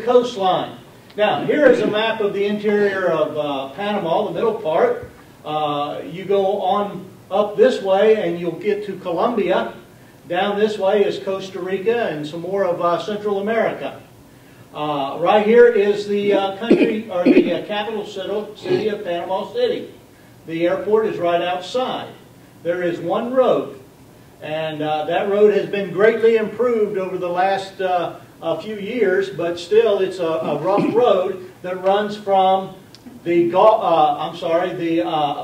the coastline. Now, here is a map of the interior of Panama, the middle part. You go on up this way and you'll get to Colombia. Down this way is Costa Rica and some more of Central America. Right here is the country, or the capital city of Panama City. The airport is right outside. There is one road, and that road has been greatly improved over the last few years, but still it's a rough road that runs from the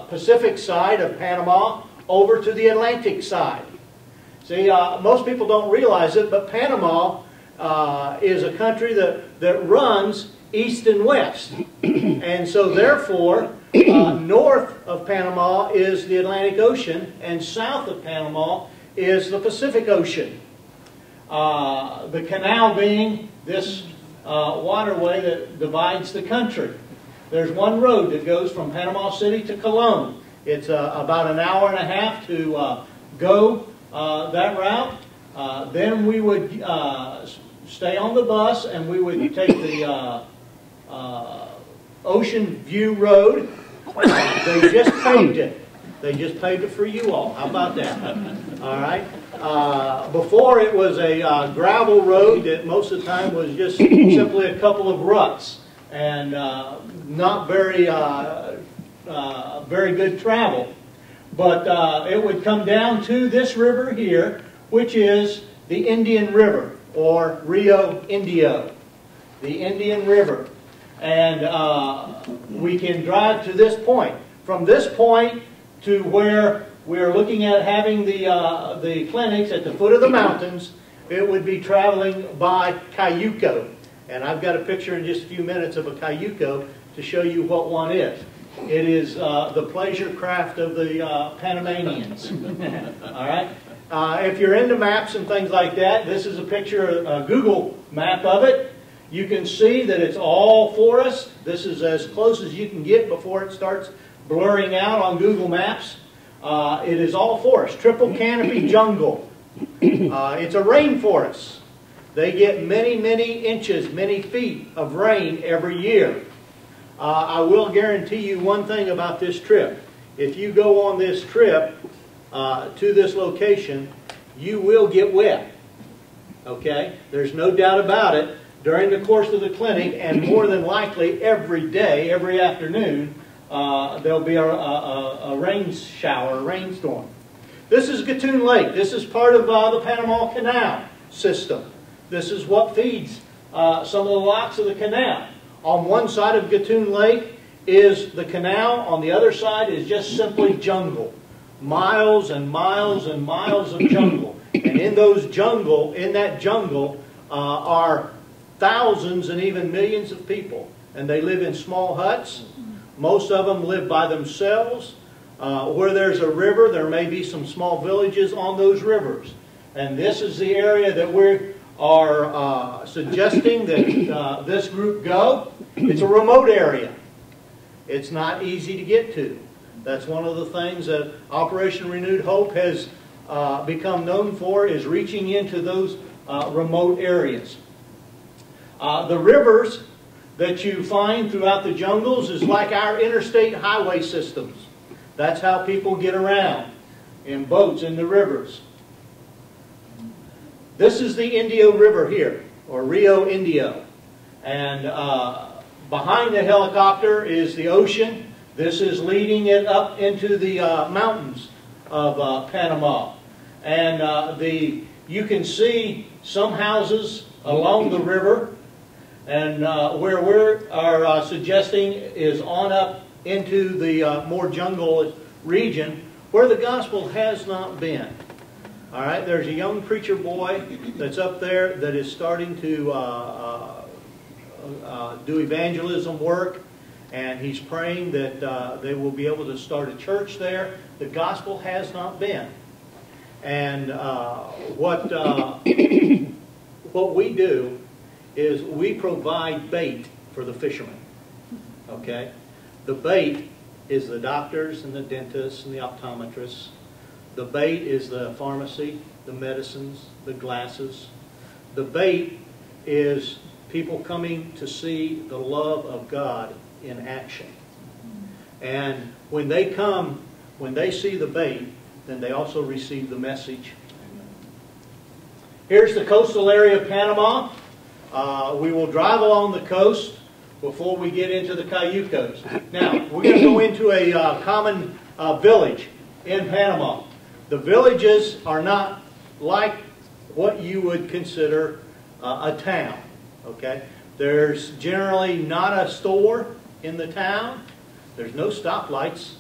Pacific side of Panama over to the Atlantic side. See, most people don't realize it, but Panama is a country that runs east and west. And so therefore, north of Panama is the Atlantic Ocean, and south of Panama is the Pacific Ocean. The canal being this waterway that divides the country. There's one road that goes from Panama City to Colón. It's about an hour and a half to go that route. Then we would stay on the bus and we would take the Ocean View Road. They just paved it. They just paved it for you all. How about that? All right. Before it was a gravel road that most of the time was just simply a couple of ruts and not very very good travel. But it would come down to this river here, which is the Indian River, or Rio Indio, the Indian River. And we can drive to this point. From this point to where we're looking at having the clinics at the foot of the mountains, it would be traveling by cayuco. And I've got a picture in just a few minutes of a cayuco to show you what one is. It is the pleasure craft of the Panamanians. All right? If you're into maps and things like that, this is a picture, a Google map of it. You can see that it's all forest. This is as close as you can get before it starts blurring out on Google Maps. It is all forest, triple canopy jungle. It's a rainforest. They get many, many inches, many feet of rain every year. I will guarantee you one thing about this trip. If you go on this trip to this location, you will get wet. Okay? There's no doubt about it. During the course of the clinic, and more than likely every day, every afternoon, there'll be a rain shower, a rainstorm. This is Gatun Lake. This is part of the Panama Canal system. This is what feeds some of the locks of the canal. On one side of Gatun Lake is the canal. On the other side is just simply jungle. Miles and miles and miles of jungle. And in that jungle are thousands and even millions of people. And they live in small huts. Most of them live by themselves. Where there's a river, there may be some small villages on those rivers. And this is the area that we are suggesting that this group go. It's a remote area. It's not easy to get to. That's one of the things that Operation Renewed Hope has become known for, is reaching into those remote areas. The rivers that you find throughout the jungles is like our interstate highway systems. That's how people get around, in boats in the rivers. This is the Indio River here, or Rio Indio. And behind the helicopter is the ocean. This is leading it up into the mountains of Panama. And you can see some houses along the river. And where we are suggesting is on up into the more jungle region where the gospel has not been. All right, there's a young preacher boy that's up there that is starting to do evangelism work, and he's praying that they will be able to start a church there. The gospel has not been. And what we do is we provide bait for the fishermen. Okay? The bait is the doctors and the dentists and the optometrists. The bait is the pharmacy, the medicines, the glasses. The bait is people coming to see the love of God in action. And when they come, when they see the bait, then they also receive the message. Here's the coastal area of Panama. We will drive along the coast before we get into the Cayucos. Now, we're going to go into a common village in Panama. The villages are not like what you would consider a town. Okay? There's generally not a store in the town. There's no stoplights.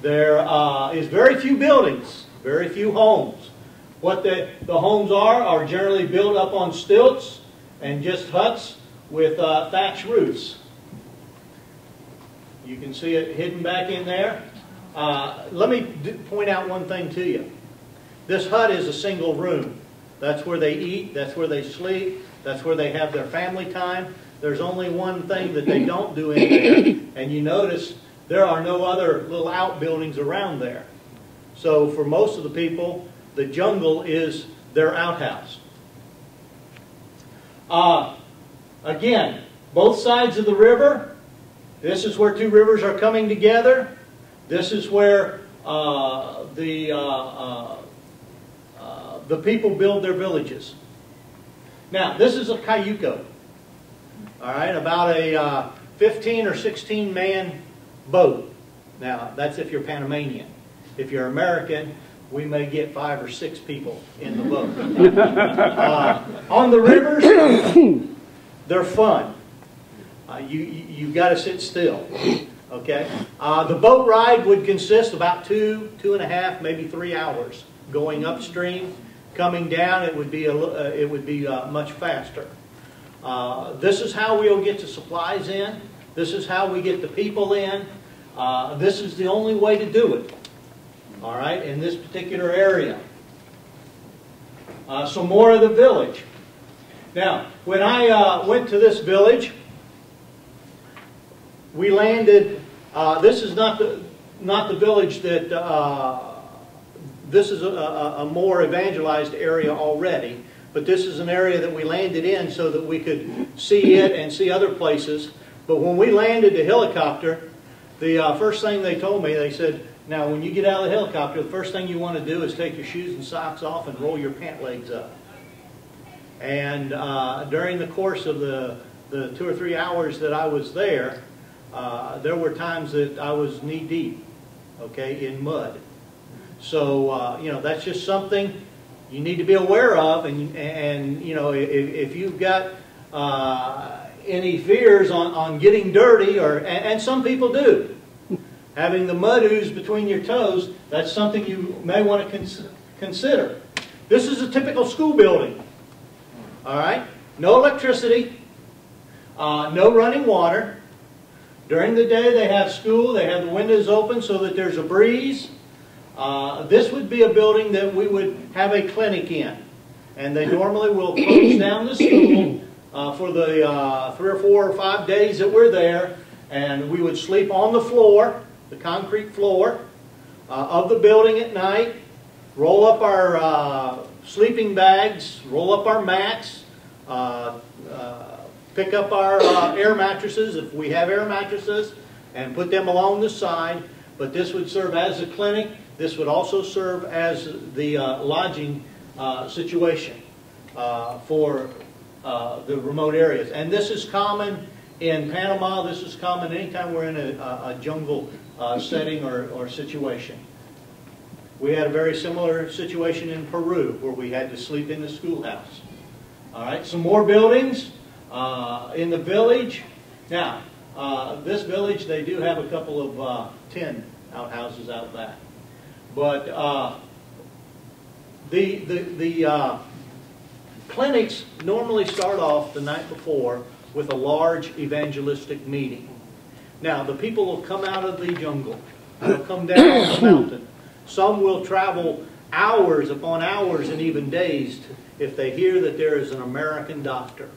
There is very few buildings, very few homes. What the homes are generally built up on stilts and just huts with thatch roofs. You can see it hidden back in there. Let me point out one thing to you. This hut is a single room. That's where they eat, that's where they sleep, that's where they have their family time. There's only one thing that they don't do in there, and you notice there are no other little outbuildings around there. So for most of the people, the jungle is their outhouse. Again, both sides of the river, this is where two rivers are coming together. This is where the people build their villages. Now, this is a cayuco. All right, about a 15 or 16 man boat. Now, that's if you're Panamanian. If you're American, we may get 5 or 6 people in the boat. On the rivers, they're fun. You've got to sit still. Okay. The boat ride would consist about 2.5, maybe 3 hours going upstream. Coming down, it would be much faster. This is how we'll get the supplies in. This is how we get the people in. This is the only way to do it. All right, in this particular area. Some more of the village. Now, when I went to this village, we landed. This is not the village that. This is a more evangelized area already, but this is an area that we landed in so that we could see it and see other places. But when we landed the helicopter, the first thing they told me, they said, now when you get out of the helicopter, the first thing you want to do is take your shoes and socks off and roll your pant legs up. And during the course of the 2 or 3 hours that I was there, there were times that I was knee deep, okay, in mud. So, you know, that's just something you need to be aware of. And you know, if you've got any fears on getting dirty, and some people do, having the mud ooze between your toes, that's something you may want to consider. This is a typical school building. All right? No electricity, no running water. During the day they have school, they have the windows open so that there's a breeze. This would be a building that we would have a clinic in. And they normally will close down the school for the 3 or 4 or 5 days that we're there. And we would sleep on the floor, the concrete floor of the building at night, roll up our sleeping bags, roll up our mats, pick up our air mattresses if we have air mattresses, and put them along the side. But this would serve as a clinic. This would also serve as the lodging situation for the remote areas. And this is common in Panama. This is common anytime we're in a jungle setting or situation. We had a very similar situation in Peru where we had to sleep in the schoolhouse. All right, some more buildings in the village. Now, this village, they do have a couple of tin outhouses out back. But the clinics normally start off the night before with a large evangelistic meeting. Now, the people will come out of the jungle. They'll come down the mountain. Some will travel hours upon hours and even days if they hear that there is an American doctor.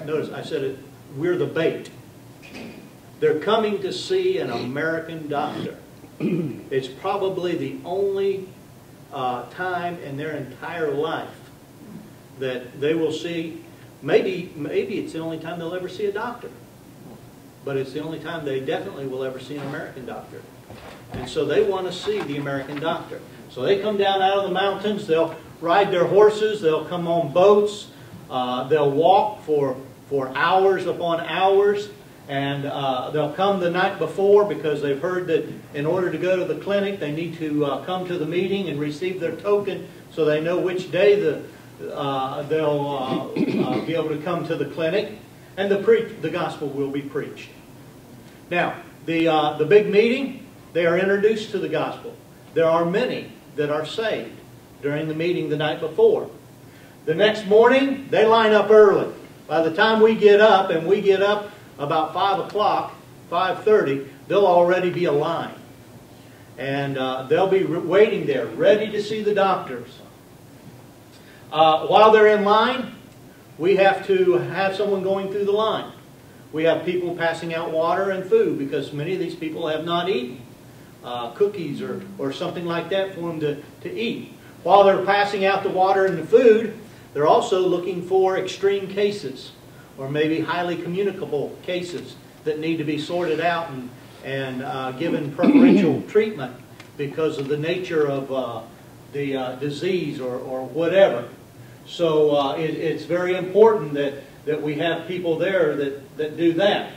Notice I said it, we're the bait. They're coming to see an American doctor. It's probably the only time in their entire life that they will see Maybe it's the only time they'll ever see a doctor. But it's the only time they definitely will ever see an American doctor. And so they want to see the American doctor. So they come down out of the mountains, they'll ride their horses, they'll come on boats, they'll walk for hours upon hours, and they'll come the night before because they've heard that in order to go to the clinic they need to come to the meeting and receive their token so they know which day they'll be able to come to the clinic, and the gospel will be preached. Now, the big meeting, they are introduced to the gospel. There are many that are saved during the meeting the night before. The next morning, they line up early. By the time we get up, and we get up about 5 o'clock, 5:30, they'll already be a line. And they'll be waiting there, ready to see the doctors. While they're in line, we have to have someone going through the line. We have people passing out water and food because many of these people have not eaten cookies or something like that for them to eat. While they're passing out the water and the food, they're also looking for extreme cases or maybe highly communicable cases that need to be sorted out and given preferential treatment because of the nature of the disease or whatever. So it's very important that we have people there that do that.